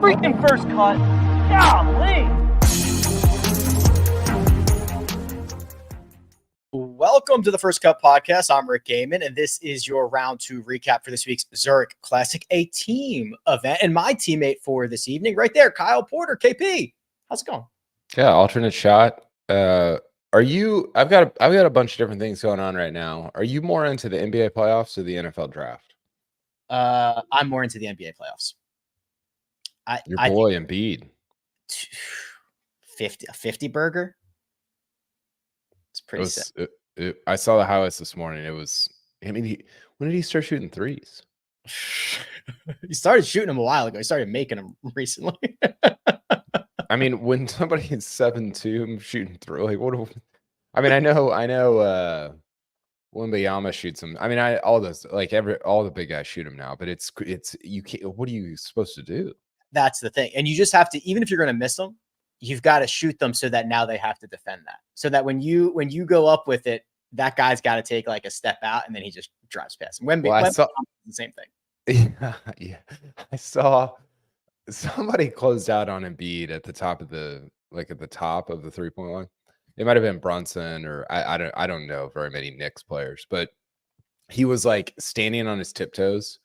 freaking first cut. Golly. Welcome to the First Cut Podcast. I'm Rick Gehman, and this is your round two recap for this week's Zurich Classic, a team event. And my teammate for this evening, right there, Kyle Porter. KP, how's it going? Yeah, alternate shot. Are you? I've got a bunch of different things going on right now. Are you more into the NBA playoffs or the NFL draft? I'm more into the NBA playoffs. Your boy Embiid. 50 burger. It's pretty sick. I saw the highlights this morning. It was. I mean, when did he start shooting threes? He started shooting them a while ago. He started making them recently. I mean, when somebody is 7'2" shooting through, like what? I know. Wembayama shoots him. I mean, all the big guys shoot him now, but it's you can't. What are you supposed to do? That's the thing, and you just have to. Even if you're going to miss them, you've got to shoot them so that now they have to defend that. So that when you go up with it, that guy's got to take like a step out, and then he just drives past. Wembayama the same thing. Yeah, I saw somebody closed out on Embiid at the top of the 3-point line. It might have been Brunson or I don't know very many Knicks players, but he was like standing on his tiptoes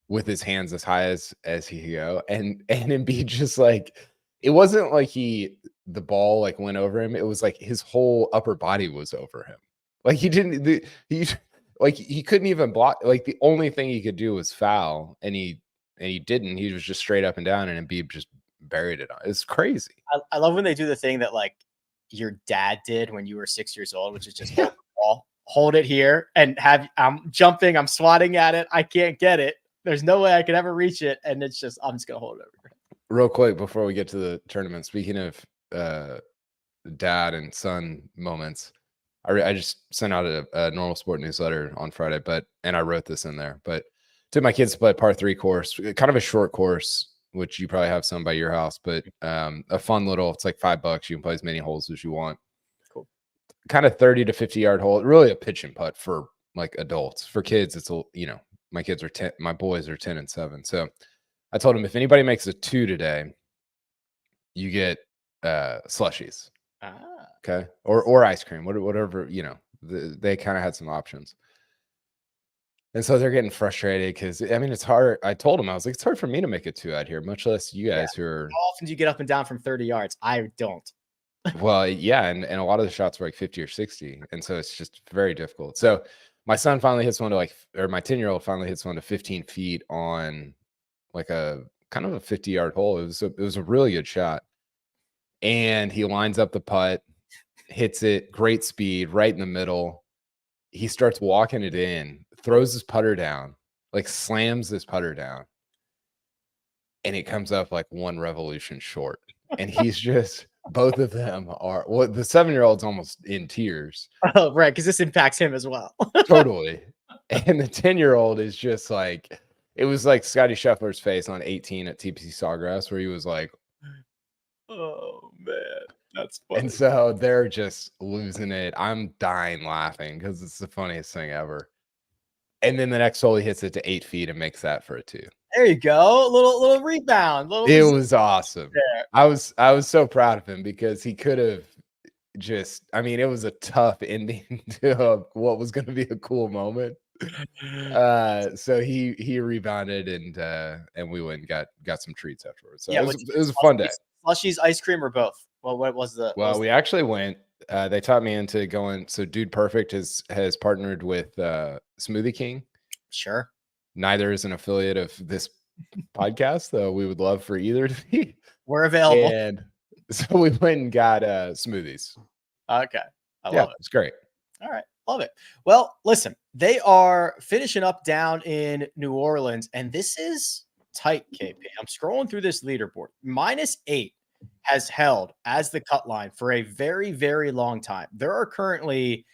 with his hands as high as he could go, and Embiid just like, it wasn't like the ball like went over him. It was like his whole upper body was over him. Like he couldn't even block. Like the only thing he could do was foul, and he didn't. He was just straight up and down, and Embiid just buried it on. It's crazy. I love when they do the thing that like your dad did when you were 6 years old, which is just hold the ball, hold it here, and I'm jumping, I'm swatting at it, I can't get it. There's no way I could ever reach it, and it's just I'm just gonna hold it over here. Real quick before we get to the tournament, speaking of dad and son moments, I just sent out a normal sport newsletter on Friday, and I wrote this in there, but took my kids to play a par 3 course, kind of a short course, which you probably have some by your house, but a fun little, it's like $5. You can play as many holes as you want. Cool. Kind of 30 to 50 yard hole, really a pitch and putt for like adults. For kids, it's my kids are 10, my boys are 10 and 7. So I told him if anybody makes a 2 today, you get slushies. Okay. Or ice cream, whatever, they kind of had some options. And so they're getting frustrated because, I mean, it's hard. I told them, I was like, it's hard for me to make a 2 out here, much less you guys who are. How often do you get up and down from 30 yards? I don't. Well, yeah. And a lot of the shots were like 50 or 60. And so it's just very difficult. So my son finally hits one to my 10-year-old finally hits one to 15 feet on like a kind of a 50-yard hole. It was a really good shot. And he lines up the putt, hits it, great speed, right in the middle. He starts walking it in, throws his putter down, like slams his putter down, and it comes up like one revolution short. And he's just, both of them are, well, the 7-year-old's almost in tears. Oh, right, because this impacts him as well. Totally. And the 10-year-old is just like, it was like Scotty Scheffler's face on 18 at TPC Sawgrass, where he was like, oh, man. That's funny. And so they're just losing it. I'm dying laughing because it's the funniest thing ever. And then the next hole, he hits it to 8 feet and makes that for a 2. There you go. Little rebound. It was awesome. I was so proud of him because he could have just, I mean, it was a tough ending to what was going to be a cool moment. So he rebounded and we went and got some treats afterwards. So it was a fun day. Slushies, ice cream, or both? Well, what was the? We actually went. They taught me into going. So, Dude Perfect has partnered with Smoothie King. Sure. Neither is an affiliate of this podcast, though. We would love for either to be. We're available. And so we went and got smoothies. Okay, I love it. It's great. All right, love it. Well, listen, they are finishing up down in New Orleans, and this is tight, KP. I'm scrolling through this leaderboard. -8 has held as the cut line for a very, very long time. There are currently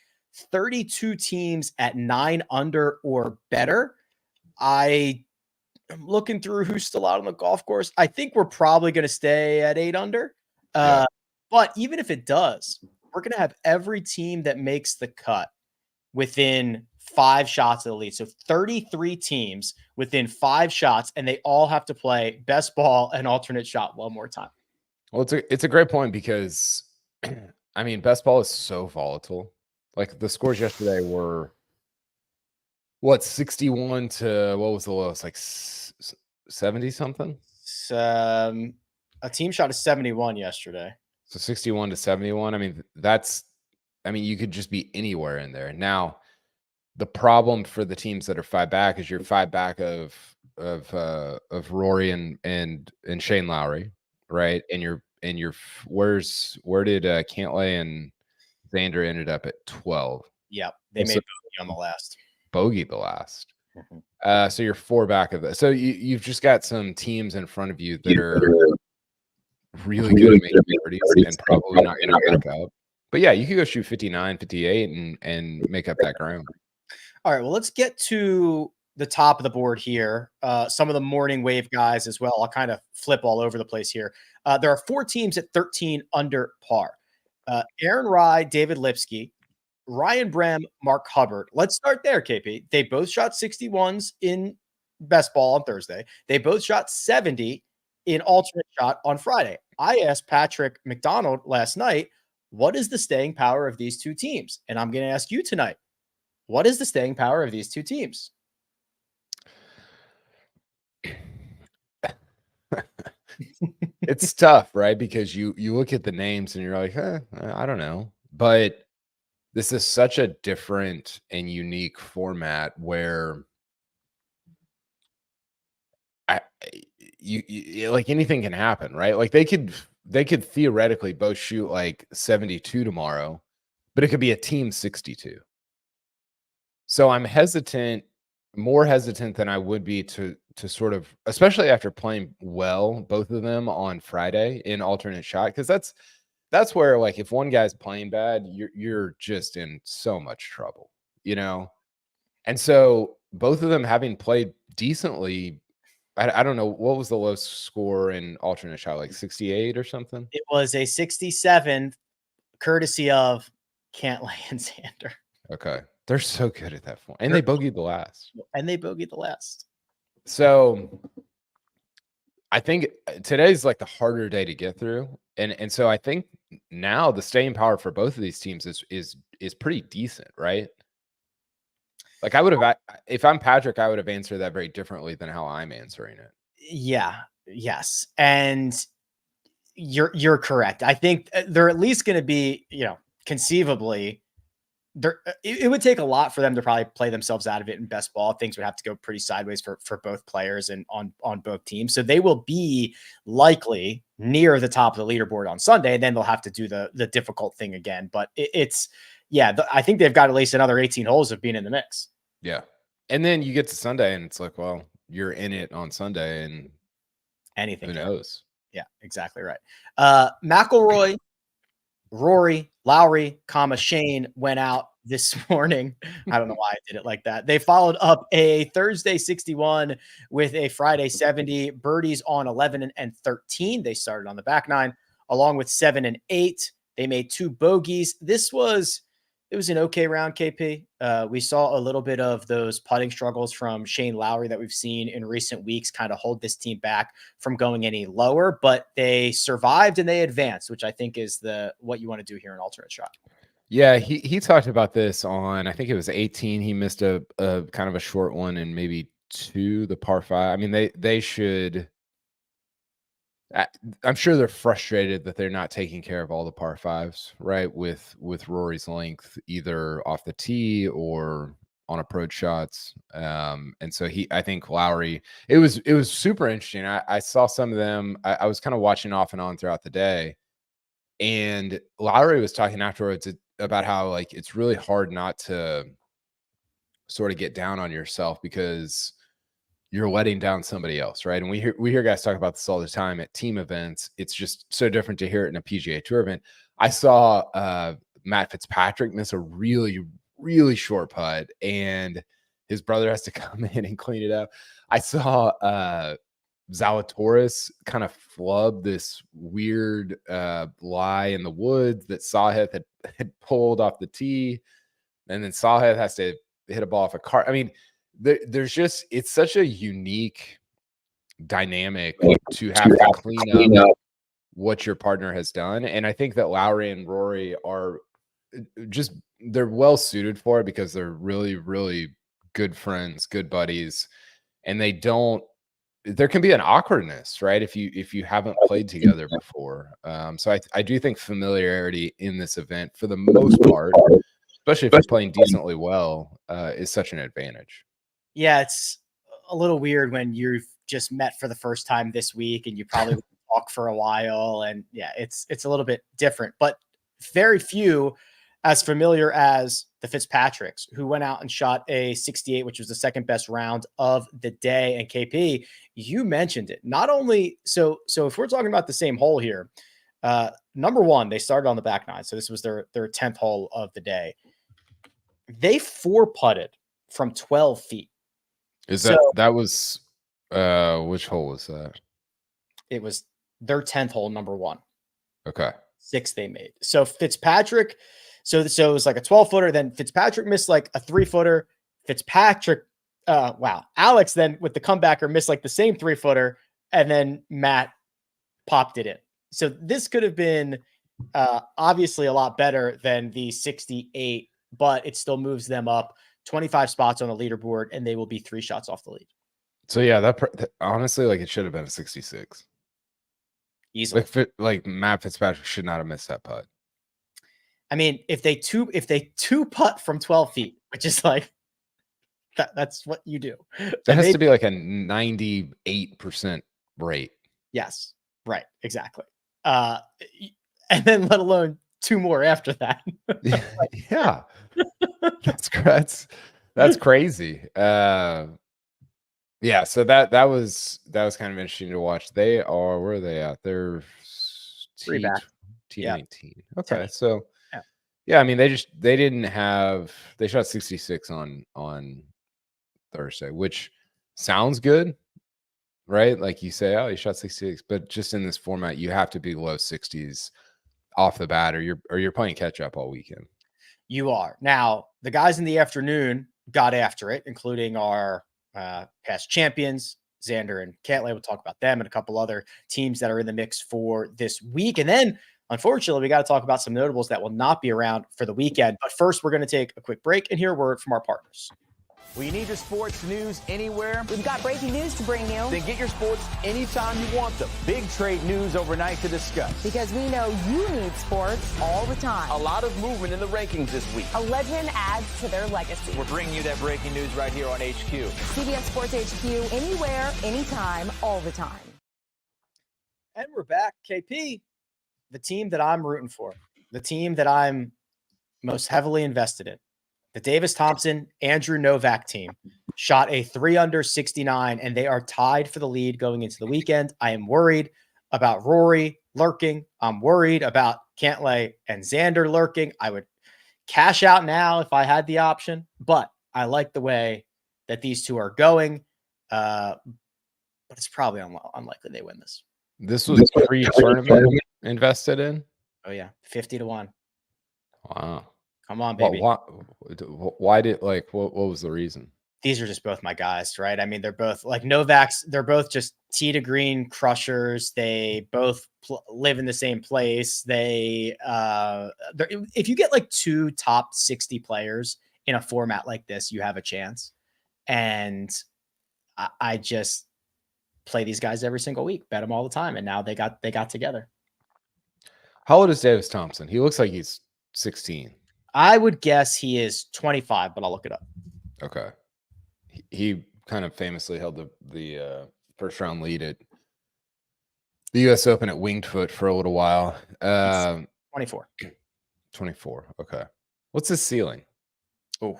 32 teams at 9 under or better. I am looking through who's still out on the golf course. I think we're probably going to stay at 8 under. But even if it does, we're going to have every team that makes the cut within 5 shots of the lead. So 33 teams within 5 shots, and they all have to play best ball and alternate shot one more time. Well, it's a great point because, I mean, best ball is so volatile. Like the scores yesterday were, what, 61 to, what was the lowest? Like 70 something? A team shot a 71 yesterday. So 61 to 71. I mean, you could just be anywhere in there. Now, the problem for the teams that are 5 back is you're 5 back of Rory and Shane Lowry, right? And where did Cantlay and Xander ended up at 12? Yep, they made bogey on the last. Bogey the last. So you're 4 back of that. So you've just got some teams in front of you that are really good at making birdies and probably not going to back up. But yeah, you could go shoot 59, 58 and make up that ground. All right, well, let's get to the top of the board here. Some of the morning wave guys as well. I'll kind of flip all over the place here. There are 4 teams at 13 under par. Aaron Rai, David Lipsky, Ryan Brehm, Mark Hubbard. Let's start there, KP. They both shot 61s in best ball on Thursday. They both shot 70 in alternate shot on Friday. I asked Patrick McDonald last night, what is the staying power of these 2 teams? And I'm going to ask you tonight, what is the staying power of these 2 teams? It's tough, right? Because you look at the names and you're like, I don't know. But this is such a different and unique format where you like anything can happen, right? Like they could theoretically both shoot like 72 tomorrow, but it could be a team 62. So I'm more hesitant than I would be to sort of, especially after playing well, both of them on Friday in alternate shot, because that's where, like, if one guy's playing bad, you're just in so much trouble, you know? And so both of them having played decently, I don't know, what was the lowest score in alternate shot, like 68 or something? It was a 67, courtesy of Cantlay and Xander. Okay. They're so good at that point. And they bogeyed the last. So I think today's like the harder day to get through. And so I think now the staying power for both of these teams is pretty decent, right? Like I would have, if I'm Patrick, I would have answered that very differently than how I'm answering it. Yeah. Yes. And you're correct. I think they're at least going to be, conceivably, it would take a lot for them to probably play themselves out of it in best ball. Things would have to go pretty sideways for both players and on both teams. So they will be likely near the top of the leaderboard on Sunday. And then they'll have to do the difficult thing again. But I think they've got at least another 18 holes of being in the mix. Yeah. And then you get to Sunday and it's like, well, you're in it on Sunday and anything. Who knows? Yeah, exactly right. McIlroy, Rory, Lowry, Shane went out this morning. I don't know why I did it like that. They followed up a Thursday 61 with a Friday 70. Birdies on 11 and 13. They started on the back 9, along with 7 and 8. They made 2 bogeys. It was an okay round, KP. We saw a little bit of those putting struggles from Shane Lowry that we've seen in recent weeks kind of hold this team back from going any lower, but they survived and they advanced, which I think is what you want to do here in alternate shot. Yeah, he talked about this on, I think it was 18. He missed a kind of a short one and maybe 2, the par 5. I mean, they should. I'm sure they're frustrated that they're not taking care of all the par 5s, right? With Rory's length, either off the tee or on approach shots. And so I think Lowry, it was super interesting. I saw some of them. I was kind of watching off and on throughout the day. And Lowry was talking afterwards about how, like, it's really hard not to sort of get down on yourself because you're letting down somebody else, right? And we hear guys talk about this all the time at team events. It's just so different to hear it in a PGA Tour event. I saw Matt Fitzpatrick miss a really, really short putt, and his brother has to come in and clean it up. I saw Zalatoris kind of flub this weird lie in the woods that Sahith had pulled off the tee, and then Sahith has to hit a ball off a car. I mean, there's just, it's such a unique dynamic to have to clean up what your partner has done. And I think that Lowry and Rory are just, they're well suited for it because they're really, really good friends, good buddies. And there can be an awkwardness, right? If you haven't played together before. So I do think familiarity in this event, for the most part, especially if you're playing decently well, is such an advantage. Yeah, it's a little weird when you've just met for the first time this week and you probably talk for a while. And yeah, it's a little bit different, but very few as familiar as the Fitzpatricks, who went out and shot a 68, which was the second best round of the day. And KP, you mentioned it. Not only so if we're talking about the same hole here, number one, they started on the back nine. So this was their 10th hole of the day. They 4-putted from 12 feet. That was which hole was that? It was their 10th hole, number one. Okay. 6 they made. So Fitzpatrick, so it was like a 12-footer. Then Fitzpatrick missed like a 3-footer. Alex then with the comebacker missed like the same 3-footer, and then Matt popped it in. So this could have been obviously a lot better than the 68, but it still moves them up 25 spots on the leaderboard, and they will be 3 shots off the lead. So yeah, that honestly, like, it should have been a 66. Easily. Like Matt Fitzpatrick should not have missed that putt. I mean, if they two putt from 12 feet, which is like that's what you do. That has to be like a 98% rate. Yes, right, exactly. And then let alone 2 more after that. Yeah, that's crazy. Yeah, so that was kind of interesting to watch. Where are they at? They're T19. Yeah. Okay, so yeah, I mean, they shot 66 on Thursday, which sounds good, right? Like you say, oh, you shot 66, but just in this format, you have to be low 60s off the bat, or you're playing catch up all weekend. You are. Now, the guys in the afternoon got after it, including our past champions, Xander and Cantlay. We'll talk about them and a couple other teams that are in the mix for this week. And then, unfortunately, we got to talk about some notables that will not be around for the weekend. But first, we're going to take a quick break and hear a word from our partners. We need your sports news anywhere. We've got breaking news to bring you. Then get your sports anytime you want them. Big trade news overnight to discuss. Because we know you need sports all the time. A lot of movement in the rankings this week. A legend adds to their legacy. We're bringing you that breaking news right here on HQ. CBS Sports HQ, anywhere, anytime, all the time. And we're back. KP, the team that I'm rooting for, the team that I'm most heavily invested in, the Davis Thompson, Andrew Novak team, shot a 3-under 69, and they are tied for the lead going into the weekend. I am worried about Rory lurking. I'm worried about Cantlay and Xander lurking. I would cash out now if I had the option, but I like the way that these two are going. But it's probably unlikely they win this. This was pre-tournament invested in? Oh, yeah. 50-1. Wow. Come on, baby. Why did, like, what was the reason? These are just both my guys, right? I mean, they're both like Novak's. They're both just tee to green crushers. They both live in the same place. If you get like 2 top 60 players in a format like this, you have a chance. And I just play these guys every single week, bet them all the time. And now they got together. How old is Davis Thompson? He looks like he's 16. I would guess he is 25, but I'll look it up. Okay. He kind of famously held the first round lead at the U.S. Open at Winged Foot for a little while. 24. 24. Okay. What's his ceiling? Oh,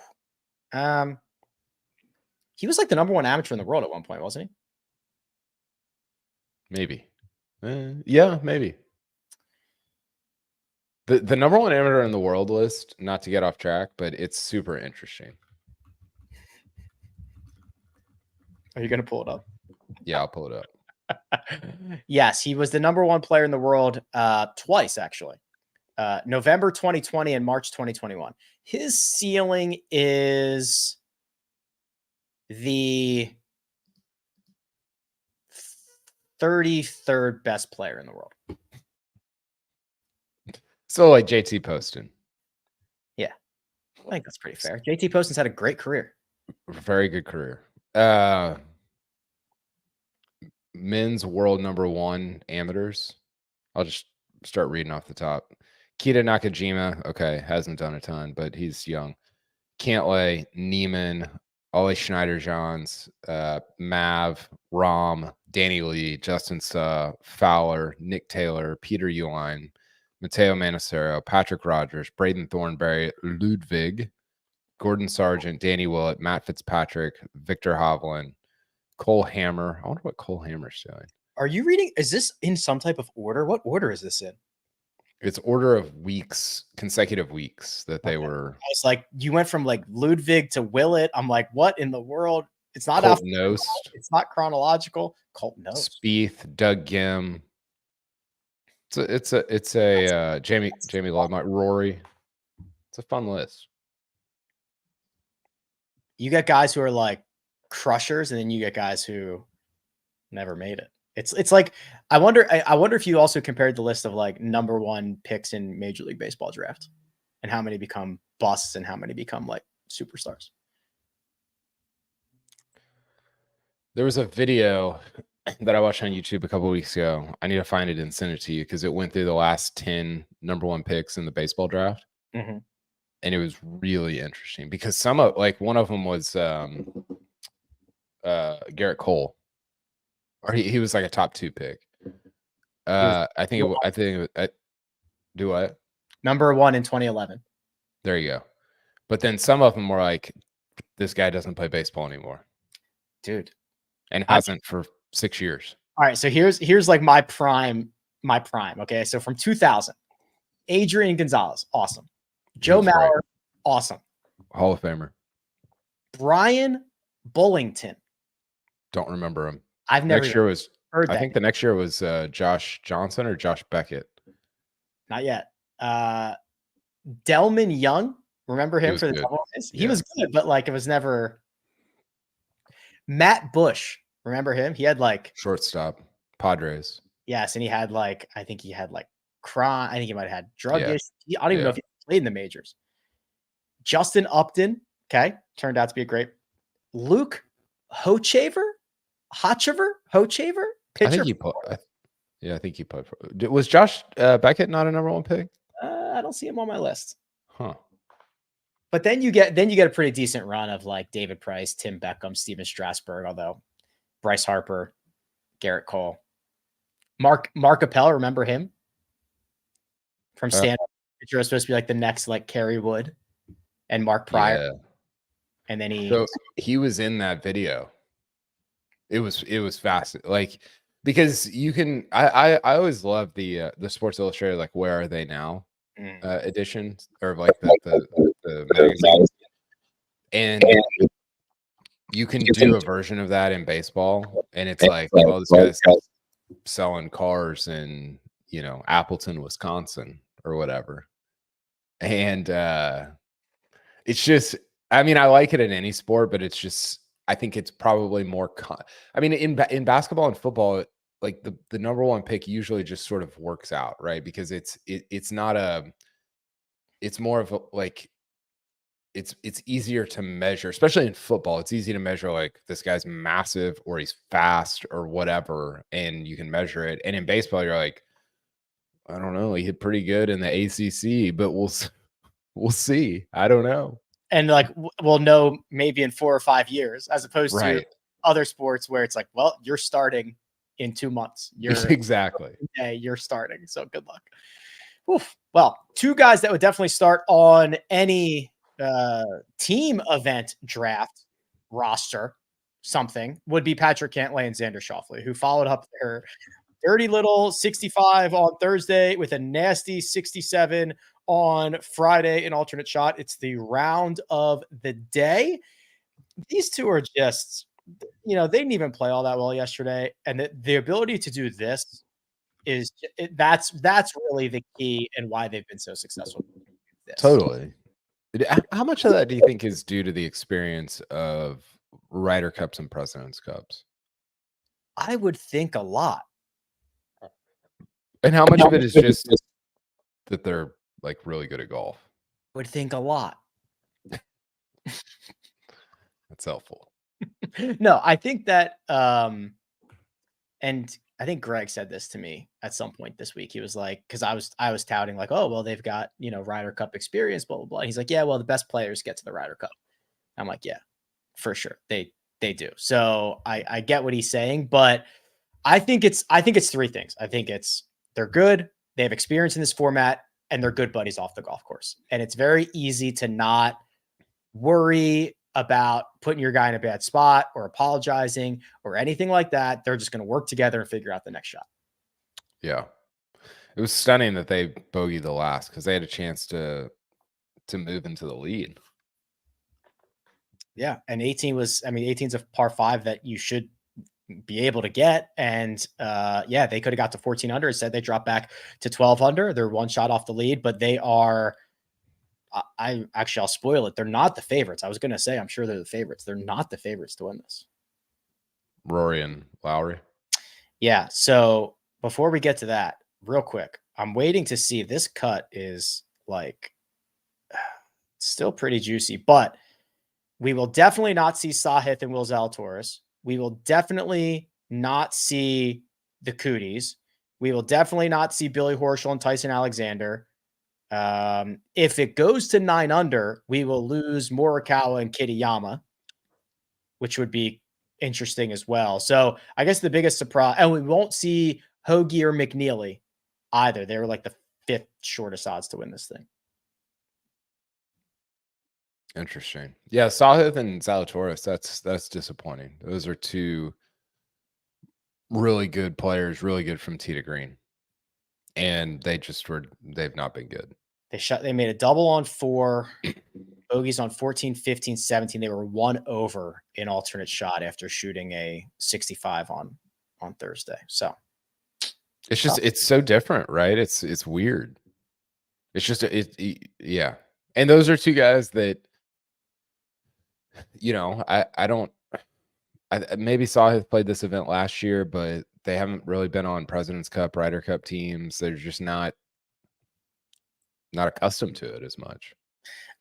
he was like the number 1 amateur in the world at one point, wasn't he? Maybe. Yeah, maybe. The number 1 amateur in the world list, not to get off track, but it's super interesting. Are you going to pull it up? Yeah, I'll pull it up. Yes, he was the number 1 player in the world twice, actually. November 2020 and March 2021. His ceiling is the 33rd best player in the world. So like JT Poston. Yeah, I think that's pretty fair. JT Poston's had a great career. Very good career. Men's world #1 amateurs. I'll just start reading off the top. Kita Nakajima, okay, hasn't done a ton, but he's young. Cantlay, Neiman, Ollie Schneider-Johns, Mav, Rom, Danny Lee, Justin Suh, Fowler, Nick Taylor, Peter Uline, Matteo Manacero, Patrick Rogers, Braden Thornberry, Ludwig, Gordon Sargent, Danny Willett, Matt Fitzpatrick, Victor Hovland, Cole Hammer. I wonder what Cole Hammer's doing. Are you reading? Is this in some type of order? What order is this in? It's order of weeks, consecutive weeks that they were. I was like, you went from like Ludwig to Willett. I'm like, what in the world? It's not Colt Nost. It's not chronological. Colt Nost. Spieth, Doug Gim. It's a Jamie Lovemont, Rory. It's a fun list. You get guys who are like crushers, and then you get guys who never made it. It's like I wonder if you also compared the list of like #1 picks in Major League Baseball draft and how many become busts and how many become like superstars. There was a video that I watched on YouTube a couple of weeks ago. I need to find it and send it to you because it went through the last 10 #1 picks in the baseball draft. Mm-hmm. And it was really interesting because some of like one of them was Garrett Cole. Or he was like a top 2 pick. Do what? #1 in 2011. There you go. But then some of them were like, this guy doesn't play baseball anymore, dude, and hasn't for 6 years. All right, so here's like my prime. Okay, so from 2000, Adrian Gonzalez, awesome. Joe Mauer, right. Awesome. Hall of Famer. Brian Bullington. Don't remember him. I've never heard that. I think the next year was Josh Johnson or Josh Beckett. Not yet. Delman Young. Remember him for the Double A's? He was good, but like it was never. Matt Bush. Remember him? He had like shortstop, Padres. Yes, and he had like crime. I think he might have had drug issues. I don't even know if he played in the majors. Justin Upton. Okay, turned out to be a great. Luke Hochevar. Pitcher. I think he put. I think he put. Was Josh Beckett not a #1 pick? I don't see him on my list. Huh. But then you get a pretty decent run of like David Price, Tim Beckham, Steven Strasburg, although Bryce Harper, Garrett Cole, Mark Appel. Remember him from Stanford? Pitcher was supposed to be like the next like Kerry Wood and Mark Pryor. Yeah. And then he was in that video. It was fast, like because you can. I always love the Sports Illustrated like Where Are They Now edition or like the magazine, and you can do a version of that in baseball, and it's like, well, this guy's selling cars in Appleton, Wisconsin, or whatever, and it's just. I mean, I like it in any sport, but it's just. I think it's probably more. In basketball and football, like the #1 pick usually just sort of works out, right? Because it's not a. It's more of a, like. It's easier to measure, especially in football. It's easy to measure like this guy's massive or he's fast or whatever, and you can measure it. And in baseball, you're like, I don't know, he hit pretty good in the ACC, but we'll see. I don't know. And like, we'll know maybe in 4 or 5 years, as opposed to other sports where it's like, well, you're starting in 2 months. Exactly. You're starting. So good luck. Oof. Well, 2 guys that would definitely start on any team event draft roster, something would be Patrick Cantlay and Xander Schauffele, who followed up their dirty little 65 on Thursday with a nasty 67 on Friday, an alternate shot. It's the round of the day. These two are just, they didn't even play all that well yesterday. And the ability to do this that's really the key and why they've been so successful. Totally. How much of that do you think is due to the experience of Ryder Cups and President's Cups? I would think a lot. And how much of it is just that they're like really good at golf? Would think a lot. That's helpful. No, I think that and I think Greg said this to me at some point this week. He was like, because I was touting like, oh, well, they've got, Ryder Cup experience, blah, blah, blah. He's like, yeah, well, the best players get to the Ryder Cup. I'm like, yeah, for sure. They do. So I get what he's saying, but I think it's three things. I think they're good, they have experience in this format, and they're good buddies off the golf course. And it's very easy to not worry about putting your guy in a bad spot or apologizing or anything like that. They're just going to work together and figure out the next shot. Yeah. It was stunning that they bogeyed the last because they had a chance to move into the lead. Yeah. And 18's a par 5 that you should be able to get. And they could have got to 14 under. Instead, they dropped back to 12 under. They're one shot off the lead, but they are, I'll spoil it. They're not the favorites. I was going to say, I'm sure they're the favorites. They're not the favorites to win this. Rory and Lowry. Yeah. So before we get to that, real quick, I'm waiting to see. This cut is like still pretty juicy, but we will definitely not see Sahith and Will Zalatoris. We will definitely not see the Cooties. We will definitely not see Billy Horschel and Tyson Alexander. If it goes to 9 under, we will lose Morikawa and Kitayama, which would be interesting as well. So I guess the biggest surprise, and we won't see Hoagie or McNeely either. They were like the 5th shortest odds to win this thing. Interesting. Yeah, Sahith and Zalatoris, that's disappointing. Those are two really good players, really good from tee to green. And they've not been good. They made a double on 4, bogeys on 14, 15, 17. They were 1 over in alternate shot after shooting a 65 on Thursday. So it's just it's so different, right? It's weird. It's just yeah. And those are two guys that I maybe Sahith played this event last year, but they haven't really been on President's Cup, Ryder Cup teams. They're just not accustomed to it as much.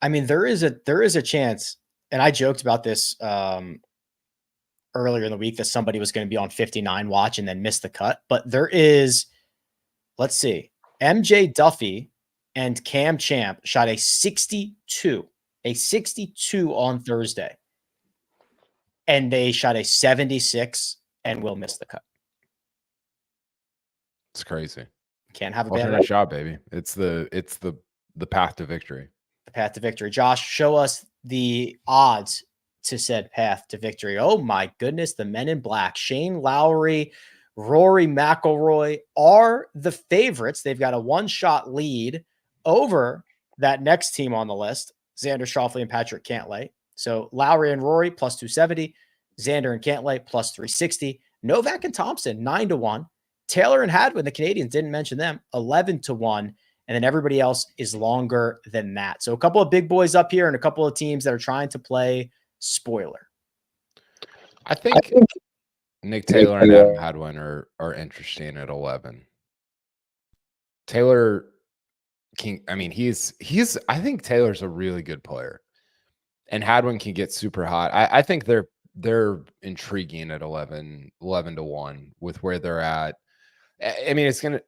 I mean, there is a chance, and I joked about this earlier in the week that somebody was going to be on 59 watch and then miss the cut. But there is, let's see, MJ Duffy and Cam Champ shot a 62 on Thursday. And they shot a 76 and will miss the cut. It's crazy. Can't have a bad shot, baby. It's the path to victory. The path to victory. Josh, show us the odds to said path to victory. Oh my goodness, the men in black, Shane Lowry, Rory McIlroy are the favorites. They've got a 1-shot lead over that next team on the list, Xander Schauffele and Patrick Cantlay. So Lowry and Rory plus 270, Xander and Cantlay plus 360, Novak and Thompson 9-1, Taylor and Hadwin, the Canadians, didn't mention them, 11-1, and then everybody else is longer than that. So a couple of big boys up here and a couple of teams that are trying to play spoiler. I think Nick Taylor and Adam Hadwin are interesting at 11. Taylor King, I mean, I think Taylor's a really good player. And Hadwin can get super hot. I think they're intriguing at 11-1 with where they're at. I mean, it's gonna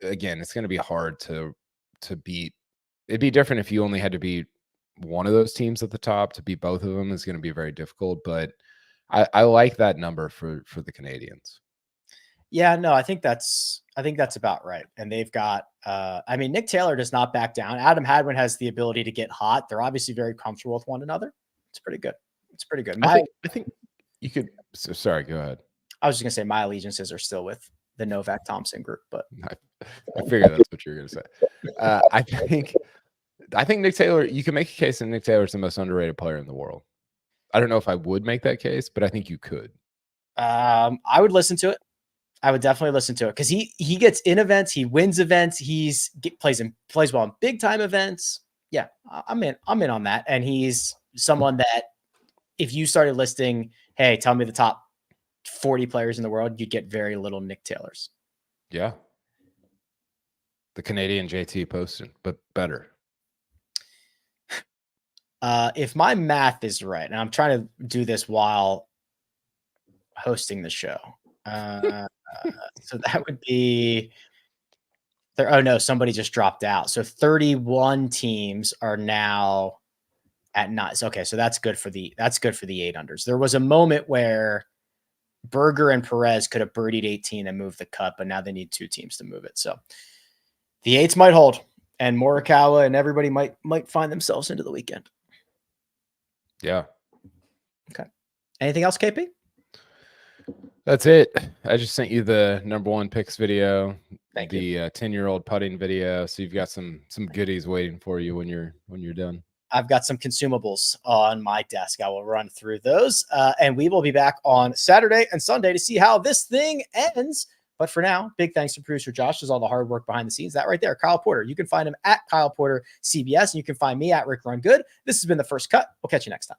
be hard to beat. It'd be different if you only had to beat one of those teams at the top. To beat both of them is going to be very difficult. But I like that number for the Canadians. Yeah, no, I think that's about right. And they've got, Nick Taylor does not back down. Adam Hadwin has the ability to get hot. They're obviously very comfortable with one another. It's pretty good. I think you could. So, sorry, go ahead. I was just gonna say my allegiances are still with the Novak Thompson group, but I figured that's what you were gonna say. I think Nick Taylor. You can make a case that Nick Taylor is the most underrated player in the world. I don't know if I would make that case, but I think you could. I would listen to it. I would definitely listen to it because he gets in events, he wins events, plays well in big time events. Yeah, I'm in on that. And he's someone that if you started listing, hey, tell me the top 40 players in the world, you'd get very little Nick Taylors. Yeah. The Canadian JT posted, but better. If my math is right, and I'm trying to do this while hosting the show. So that would be there. Oh no, somebody just dropped out. So 31 teams are now at 9. Okay, so that's good for the 8-unders. There was a moment where Berger and Perez could have birdied 18 and moved the cut, but now they need 2 teams to move it. So the 8s might hold, and Morikawa and everybody might find themselves into the weekend. Yeah. Okay. Anything else, KP? That's it. I just sent you the #1 picks video, Thank you. the 10-year-old putting video. So you've got some goodies waiting for you when you're done. I've got some consumables on my desk. I will run through those, and we will be back on Saturday and Sunday to see how this thing ends. But for now, big thanks to producer Josh. Does all the hard work behind the scenes. That right there, Kyle Porter. You can find him at Kyle Porter CBS, and you can find me at Rick Run Good. This has been The First Cut. We'll catch you next time.